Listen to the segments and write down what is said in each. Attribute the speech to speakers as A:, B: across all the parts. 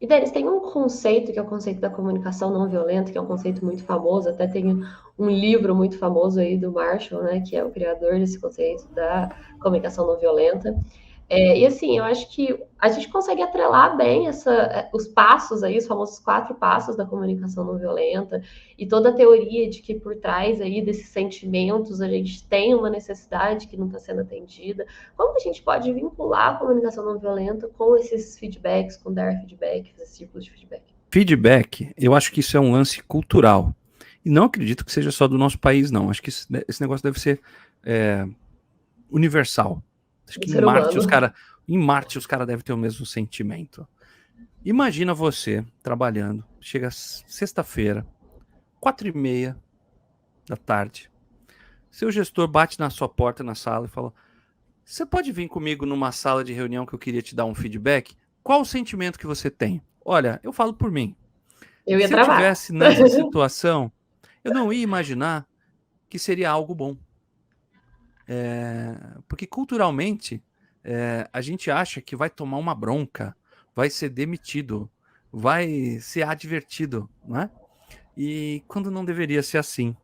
A: E Denis, tem um conceito que é o conceito da comunicação não violenta, que é um conceito muito famoso, até tem um livro muito famoso aí do Marshall, né, que é o criador desse conceito da comunicação não violenta. E assim, eu acho que a gente consegue atrelar bem os passos aí, os famosos 4 passos da comunicação não violenta, e toda a teoria de que por trás aí desses sentimentos a gente tem uma necessidade que não está sendo atendida. Como que a gente pode vincular a comunicação não violenta com esses feedbacks, com dar feedback, esses círculos de feedback?
B: Feedback, eu acho que isso é um lance cultural. E não acredito que seja só do nosso país, não. Acho que esse negócio deve ser universal. Acho
A: Do
B: que
A: ser humano.
B: Em Marte os caras devem ter o mesmo sentimento. Imagina você trabalhando, chega sexta-feira, 4h30 da tarde, seu gestor bate na sua porta na sala e fala: você pode vir comigo numa sala de reunião que eu queria te dar um feedback? Qual o sentimento que você tem? Olha, eu falo por mim.
A: Eu ia
B: Se eu
A: travar.
B: tivesse nessa situação, eu não ia imaginar que seria algo bom. Porque culturalmente a gente acha que vai tomar uma bronca, vai ser demitido, vai ser advertido, né? E quando não deveria ser assim.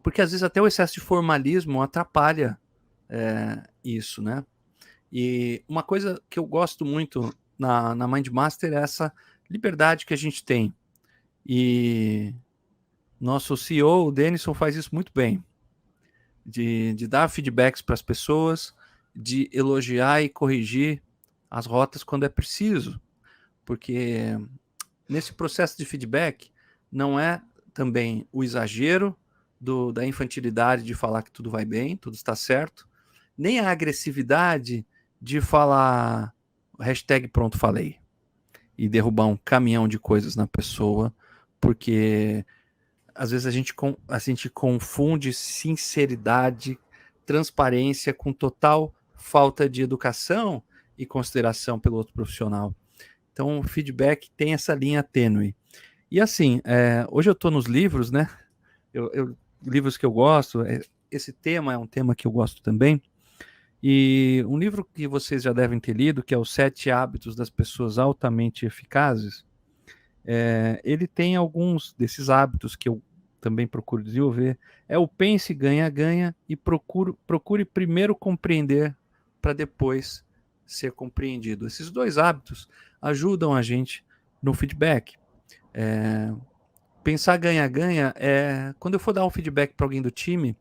B: Porque às vezes até o excesso de formalismo atrapalha isso, né? E uma coisa que eu gosto muito na Mindmaster é essa liberdade que a gente tem. E nosso CEO, o Denison, faz isso muito bem. De dar feedbacks para as pessoas, de elogiar e corrigir as rotas quando é preciso. Porque nesse processo de feedback não é também o exagero da infantilidade de falar que tudo vai bem, tudo está certo, nem a agressividade de falar hashtag pronto falei e derrubar um caminhão de coisas na pessoa, porque às vezes a gente confunde sinceridade, transparência com total falta de educação e consideração pelo outro profissional. Então, o feedback tem essa linha tênue. E assim, hoje eu estou nos livros, né? Livros que eu gosto, esse tema é um tema que eu gosto também. E um livro que vocês já devem ter lido, que é Os 7 Hábitos das Pessoas Altamente Eficazes, ele tem alguns desses hábitos que eu também procuro desenvolver. É o pense, ganha, ganha e procure primeiro compreender para depois ser compreendido. Esses 2 hábitos ajudam a gente no feedback. Pensar ganha, ganha quando eu for dar um feedback para alguém do time,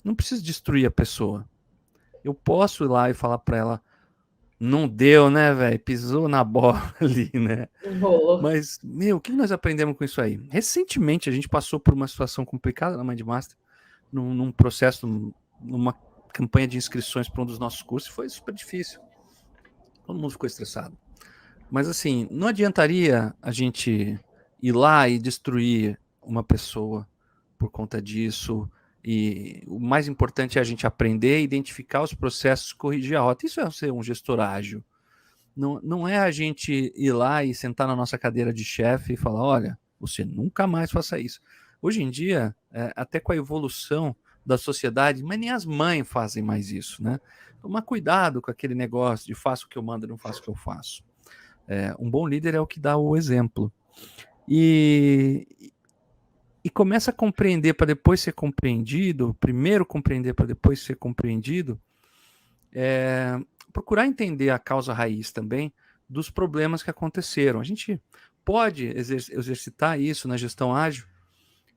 B: não preciso destruir a pessoa. Eu posso ir lá e falar para ela: não deu, né, velho? Pisou na bola ali, né?
A: Rolou.
B: Mas, meu, o que nós aprendemos com isso aí? Recentemente a gente passou por uma situação complicada na Mindmaster, num processo, numa campanha de inscrições para um dos nossos cursos, foi super difícil. Todo mundo ficou estressado. Mas assim, não adiantaria a gente ir lá e destruir uma pessoa por conta disso. E o mais importante é a gente aprender, identificar os processos, corrigir a rota. Isso é ser um gestor ágil. Não é a gente ir lá e sentar na nossa cadeira de chefe e falar: olha, você nunca mais faça isso. Hoje em dia, até com a evolução da sociedade, mas nem as mães fazem mais isso, né? Tomar cuidado com aquele negócio de faço o que eu mando, não faço o que eu faço. Um bom líder é o que dá o exemplo. E começa a compreender para depois ser compreendido, primeiro compreender para depois ser compreendido, procurar entender a causa raiz também dos problemas que aconteceram. A gente pode exercitar isso na gestão ágil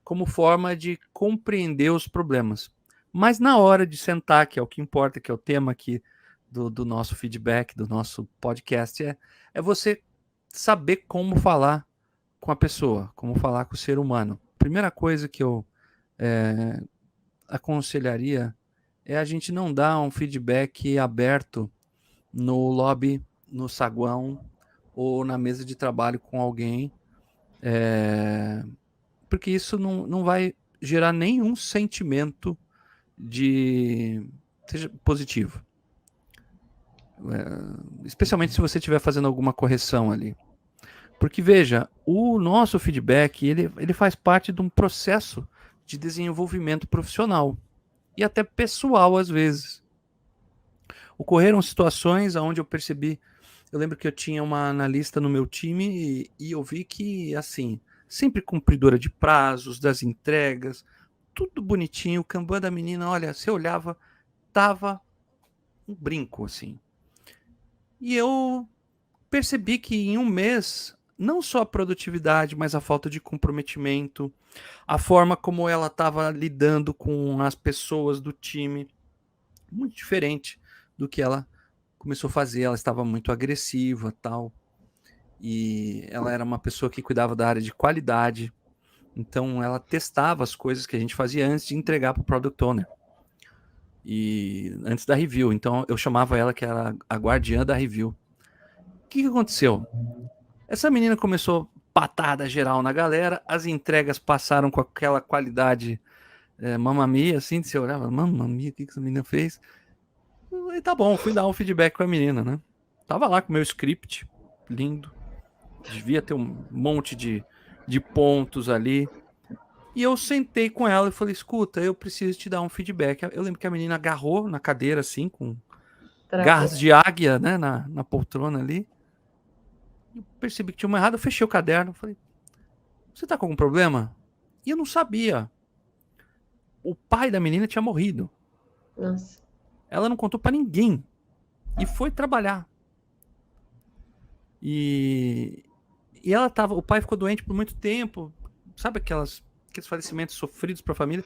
B: como forma de compreender os problemas. Mas na hora de sentar, que é o que importa, que é o tema aqui do nosso feedback, do nosso podcast, é você saber como falar com a pessoa, como falar com o ser humano. Primeira coisa que eu aconselharia é a gente não dar um feedback aberto no lobby, no saguão ou na mesa de trabalho com alguém, porque isso não vai gerar nenhum sentimento de seja positivo. Especialmente se você estiver fazendo alguma correção ali. Porque, veja, o nosso feedback, ele faz parte de um processo de desenvolvimento profissional e até pessoal, às vezes. Ocorreram situações onde eu percebi Eu lembro que eu tinha uma analista no meu time e eu vi que, assim, sempre cumpridora de prazos, das entregas, tudo bonitinho. O Kanban da menina, olha, você olhava, tava um brinco, assim. E eu percebi que em um mês, não só a produtividade, mas a falta de comprometimento, a forma como ela estava lidando com as pessoas do time, muito diferente do que ela começou a fazer. Ela estava muito agressiva, tal. E ela era uma pessoa que cuidava da área de qualidade. Então ela testava as coisas que a gente fazia antes de entregar para o Product Owner. E antes da review. Então eu chamava ela que era a guardiã da review. O que aconteceu? Essa menina começou patada geral na galera, as entregas passaram com aquela qualidade mamma mia, assim, você olhava, mamma mia, o que essa menina fez? E tá bom, fui dar um feedback com a menina, né? Tava lá com o meu script, lindo, devia ter um monte de pontos ali. E eu sentei com ela e falei, escuta, eu preciso te dar um feedback. Eu lembro que a menina agarrou na cadeira, assim, com
A: Travou.
B: garras de águia, né, na poltrona ali. Eu percebi que tinha uma errada, eu fechei o caderno, falei, você tá com algum problema? E eu não sabia. O pai da menina tinha morrido.
A: Nossa.
B: Ela não contou pra ninguém. E foi trabalhar. E ela tava. O pai ficou doente por muito tempo. Sabe aqueles falecimentos sofridos pra família?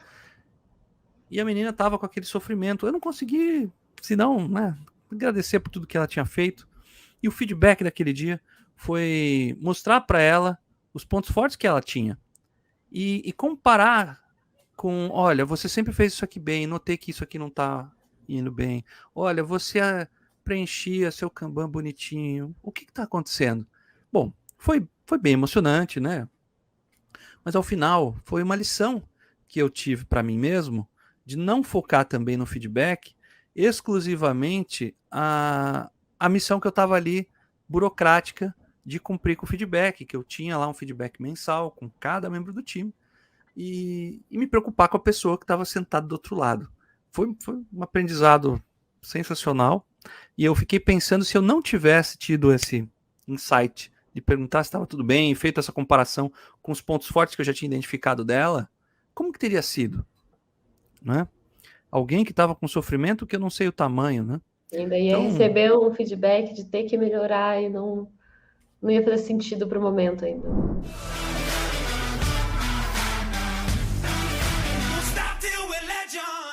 B: E a menina tava com aquele sofrimento. Eu não consegui, senão, né, agradecer por tudo que ela tinha feito. E o feedback daquele dia foi mostrar pra ela os pontos fortes que ela tinha. E comparar com, olha, você sempre fez isso aqui bem, notei que isso aqui não tá indo bem. Olha, você preenchia seu Kanban bonitinho. O que tá acontecendo? Bom, foi bem emocionante, né? Mas ao final foi uma lição que eu tive para mim mesmo de não focar também no feedback exclusivamente a missão que eu estava ali burocrática de cumprir com o feedback, que eu tinha lá um feedback mensal com cada membro do time e me preocupar com a pessoa que estava sentada do outro lado. Foi um aprendizado sensacional e eu fiquei pensando se eu não tivesse tido esse insight de perguntar se estava tudo bem e feito essa comparação com os pontos fortes que eu já tinha identificado dela, como que teria sido, né? Alguém que estava com sofrimento que eu não sei o tamanho, né?
A: E ainda ia
B: Então,
A: receber um feedback de ter que melhorar e não ia fazer sentido pro momento ainda.